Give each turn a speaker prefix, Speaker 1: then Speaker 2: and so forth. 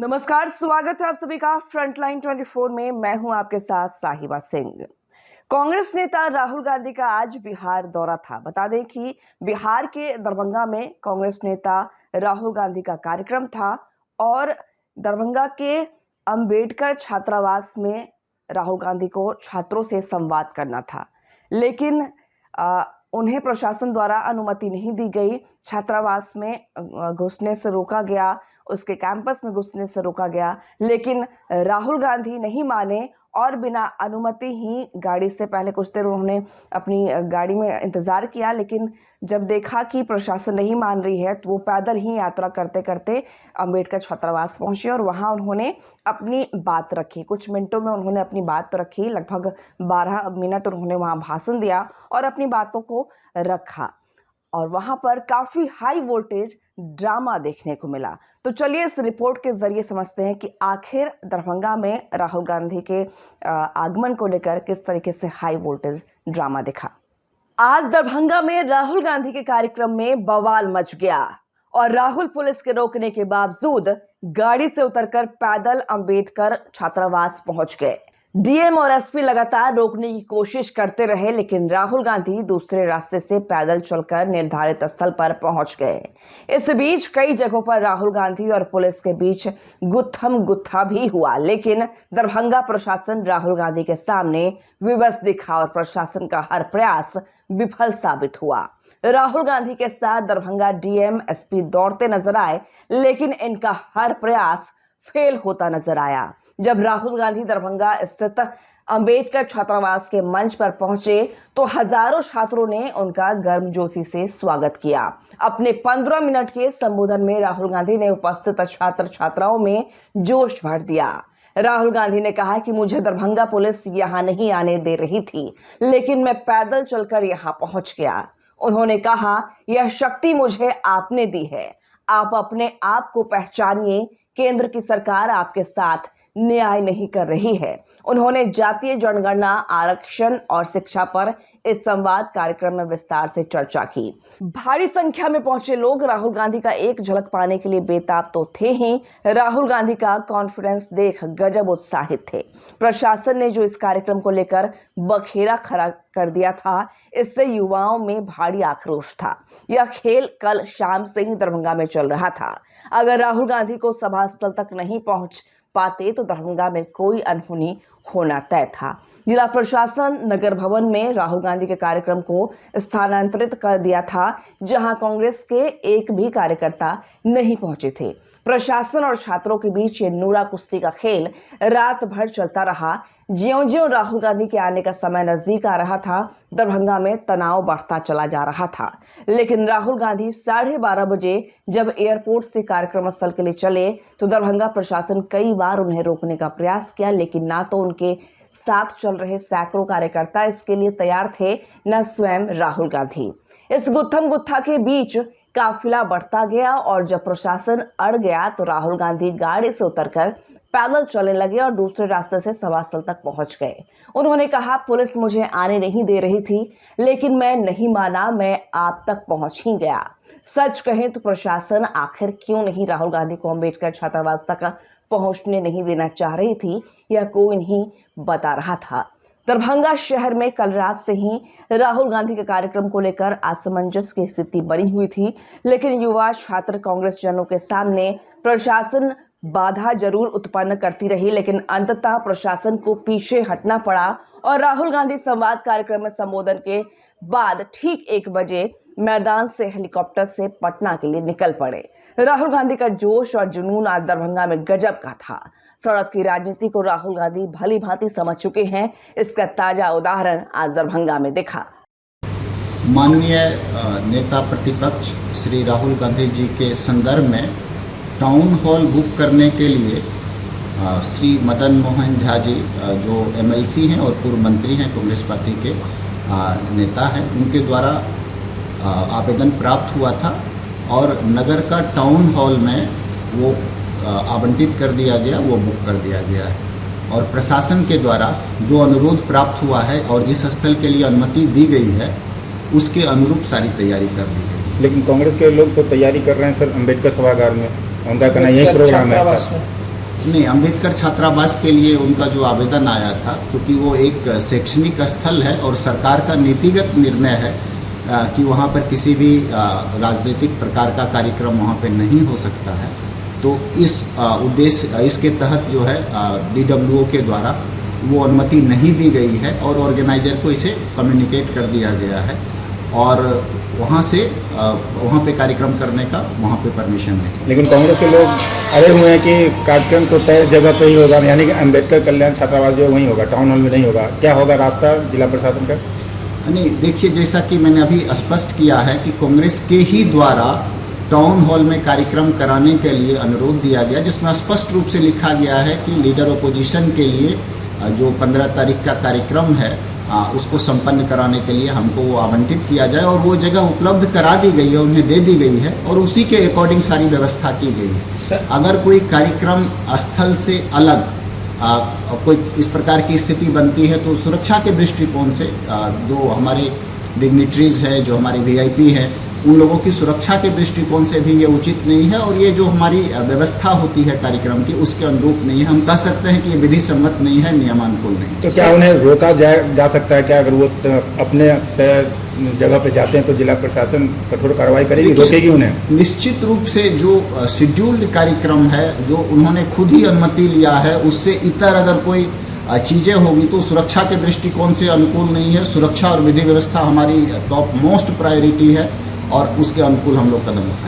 Speaker 1: नमस्कार, स्वागत है आप सभी का फ्रंटलाइन 24 में। मैं हूं आपके साथ साहिबा सिंह। कांग्रेस नेता राहुल गांधी का आज बिहार दौरा था। बता दें कि बिहार के दरभंगा में कांग्रेस नेता राहुल गांधी का कार्यक्रम था और दरभंगा के अंबेडकर छात्रावास में राहुल गांधी को छात्रों से संवाद करना था, लेकिन उन्हें प्रशासन द्वारा अनुमति नहीं दी गई। छात्रावास में घुसने से रोका गया, उसके कैंपस में घुसने से रोका गया, लेकिन राहुल गांधी नहीं माने और बिना अनुमति ही गाड़ी से पहले कुछ देर उन्होंने अपनी गाड़ी में इंतजार किया, लेकिन जब देखा कि प्रशासन नहीं मान रही है तो वो पैदल ही यात्रा करते करते अंबेडकर छात्रावास पहुंचे और वहां उन्होंने अपनी बात रखी। कुछ मिनटों में उन्होंने अपनी बात रखी, लगभग 12 मिनट उन्होंने वहां भाषण दिया और अपनी बातों को रखा और वहां पर काफी हाई वोल्टेज ड्रामा देखने को मिला। तो चलिए इस रिपोर्ट के जरिए समझते हैं कि आखिर दरभंगा में राहुल गांधी के आगमन को लेकर किस तरीके से हाई वोल्टेज ड्रामा दिखा। आज दरभंगा में राहुल गांधी के कार्यक्रम में बवाल मच गया और राहुल पुलिस के रोकने के बावजूद गाड़ी से उतरकर पैदल अंबेडकर छात्रावास पहुंच गए। डीएम और एसपी लगातार रोकने की कोशिश करते रहे, लेकिन राहुल गांधी दूसरे रास्ते से पैदल चलकर निर्धारित स्थल पर पहुंच गए। इस बीच कई जगहों पर राहुल गांधी और पुलिस के बीच गुत्थम गुत्था भी हुआ, लेकिन दरभंगा प्रशासन राहुल गांधी के सामने विवश दिखा और प्रशासन का हर प्रयास विफल साबित हुआ। राहुल गांधी के साथ दरभंगा डीएम एसपी दौड़ते नजर आए, लेकिन इनका हर प्रयास फेल होता नजर आया। जब राहुल गांधी दरभंगा स्थित अंबेडकर छात्रावास के मंच पर पहुंचे तो हजारों छात्रों ने उनका गर्मजोशी से स्वागत किया। अपने 15 मिनट के संबोधन में राहुल गांधी ने उपस्थित छात्र छात्राओं में जोश भर दिया। राहुल गांधी ने कहा कि मुझे दरभंगा पुलिस यहां नहीं आने दे रही थी, लेकिन मैं पैदल चलकर यहां पहुंच गया। उन्होंने कहा, यह शक्ति मुझे आपने दी है, आप अपने आप को पहचानिए। केंद्र की सरकार आपके साथ न्याय नहीं कर रही है। उन्होंने जातीय जनगणना, आरक्षण और शिक्षा पर इस संवाद कार्यक्रम में विस्तार से चर्चा की। भारी संख्या में पहुंचे लोग राहुल गांधी का एक झलक पाने के लिए बेताब तो थे ही, राहुल गांधी का कॉन्फिडेंस देख गजब उत्साहित थे। प्रशासन ने जो इस कार्यक्रम को लेकर बखेड़ा खड़ा कर दिया था, इससे युवाओं में भारी आक्रोश था। यह खेल कल शाम से ही दरभंगा में चल रहा था। अगर राहुल गांधी को सभा स्थल तक नहीं पहुंच पाते तो दरभंगा में कोई अनहोनी होना तय था। जिला प्रशासन नगर भवन में राहुल गांधी के कार्यक्रम को स्थानांतरित कर दिया था, जहां कांग्रेस के एक भी कार्यकर्ता नहीं पहुंचे थे। प्रशासन और छात्रों के बीच ये नूरा कुश्ती का खेल रात भर चलता रहा। ज्यों-ज्यों राहुल गांधी के आने का समय नजदीक आ रहा था, दरभंगा में तनाव बढ़ता चला जा रहा था। लेकिन राहुल गांधी 12:30 बजे जब एयरपोर्ट से कार्यक्रम स्थल के लिए चले तो दरभंगा प्रशासन कई बार उन्हें रोकने का प्रयास किया, लेकिन ना तो उनके साथ चल रहे सैकड़ों कार्यकर्ता इसके लिए तैयार थे, न स्वयं राहुल गांधी। इस गुत्थम गुत्था के बीच काफिला बढ़ता गया और जब प्रशासन अड़ गया तो राहुल गांधी गाड़ी से उतरकर पैदल चलने लगे और दूसरे रास्ते से सभा स्थल तक पहुंच गए। उन्होंने कहा, पुलिस मुझे आने नहीं दे रही थी, लेकिन मैं नहीं माना, मैं आप तक पहुंच ही गया। सच कहें तो प्रशासन आखिर क्यों नहीं राहुल गांधी को अंबेडकर छात्रावास तक पहुंचने नहीं देना चाह रही थी, यह कोई नहीं बता रहा था। दरभंगा शहर में कल रात से ही राहुल गांधी के कार्यक्रम को लेकर असमंजस की स्थिति बनी हुई थी, लेकिन युवा छात्र कांग्रेस जनों के सामने प्रशासन बाधा जरूर उत्पन्न करती रही, लेकिन अंततः प्रशासन को पीछे हटना पड़ा और राहुल गांधी संवाद कार्यक्रम में संबोधन के बाद ठीक 1 बजे मैदान से हेलीकॉप्टर से पटना के लिए निकल पड़े। राहुल गांधी का जोश और जुनून आज दरभंगा में गजब का था। सड़क की राजनीति को राहुल गांधी भली भांति समझ चुके हैं। इसका ताजा उदाहरण आज दरभंगा में दिखा।
Speaker 2: माननीय नेता प्रतिपक्ष श्री राहुल गांधी जी के संदर्भ में टाउन हॉल बुक करने के लिए श्री मदन मोहन झा जी जो एमएलसी हैं और पूर्व मंत्री हैं, कांग्रेस पार्टी के नेता हैं, उनके द्वारा आवेदन प्राप्त हुआ था और नगर का टाउन हॉल में वो आवंटित कर दिया गया, वो बुक कर दिया गया है और प्रशासन के द्वारा जो अनुरोध प्राप्त हुआ है और जिस स्थल के लिए अनुमति दी गई है उसके अनुरूप सारी तैयारी कर दी गई।
Speaker 3: लेकिन कांग्रेस के लोग तो तैयारी कर रहे हैं सर, अंबेडकर सभागार में उनका कहना यही प्रोग्राम है।
Speaker 2: नहीं, अम्बेडकर छात्रावास के लिए उनका जो आवेदन आया था, क्योंकि वो एक शैक्षणिक स्थल है और सरकार का नीतिगत निर्णय है कि वहाँ पर किसी भी राजनीतिक प्रकार का कार्यक्रम वहाँ पर नहीं हो सकता है, तो इस उद्देश्य इसके तहत जो है DWO के द्वारा वो अनुमति नहीं दी गई है और ऑर्गेनाइजर को इसे कम्युनिकेट कर दिया गया है और वहाँ पे कार्यक्रम करने का वहाँ पे परमिशन नहीं।
Speaker 3: लेकिन कांग्रेस के लोग अड़े हुए हैं कि कार्यक्रम तो तय जगह पे ही होगा, यानी कि अम्बेडकर कल्याण छात्रावास जो वहीं होगा, टाउन हॉल में नहीं होगा। क्या होगा रास्ता जिला प्रशासन का?
Speaker 2: नहीं, देखिए, जैसा कि मैंने अभी स्पष्ट किया है कि कांग्रेस के ही द्वारा टाउन हॉल में कार्यक्रम कराने के लिए अनुरोध दिया गया, जिसमें स्पष्ट रूप से लिखा गया है कि लीडर ओपोजिशन के लिए जो 15 तारीख का कार्यक्रम है उसको संपन्न कराने के लिए हमको वो आवंटित किया जाए और वो जगह उपलब्ध करा दी गई है, उन्हें दे दी गई है और उसी के अकॉर्डिंग सारी व्यवस्था की गई है। अगर कोई कार्यक्रम स्थल से अलग कोई इस प्रकार की स्थिति बनती है तो सुरक्षा के दृष्टिकोण से जो हमारे डिग्निटरीज है, जो हमारे VIP हैं, उन लोगों की सुरक्षा के दृष्टिकोण से भी ये उचित नहीं है और ये जो हमारी व्यवस्था होती है कार्यक्रम की उसके अनुरूप नहीं है। हम कह सकते हैं कि ये विधि सम्मत नहीं है, नियमानुकूल नहीं।
Speaker 3: तो क्या उन्हें रोका जा सकता है क्या? अगर वो अपने जगह पे जाते हैं तो जिला प्रशासन कठोर कार्रवाई करेगी, रोकेगी उन्हें?
Speaker 2: निश्चित रूप से जो शेड्यूल्ड कार्यक्रम है, जो उन्होंने खुद ही अनुमति लिया है, उससे इतर अगर कोई चीज़ें होगी तो सुरक्षा के दृष्टिकोण से अनुकूल नहीं है। सुरक्षा और विधि व्यवस्था हमारी टॉप मोस्ट प्रायोरिटी है और उसके अनुकूल हम लोग कदम उठाएं।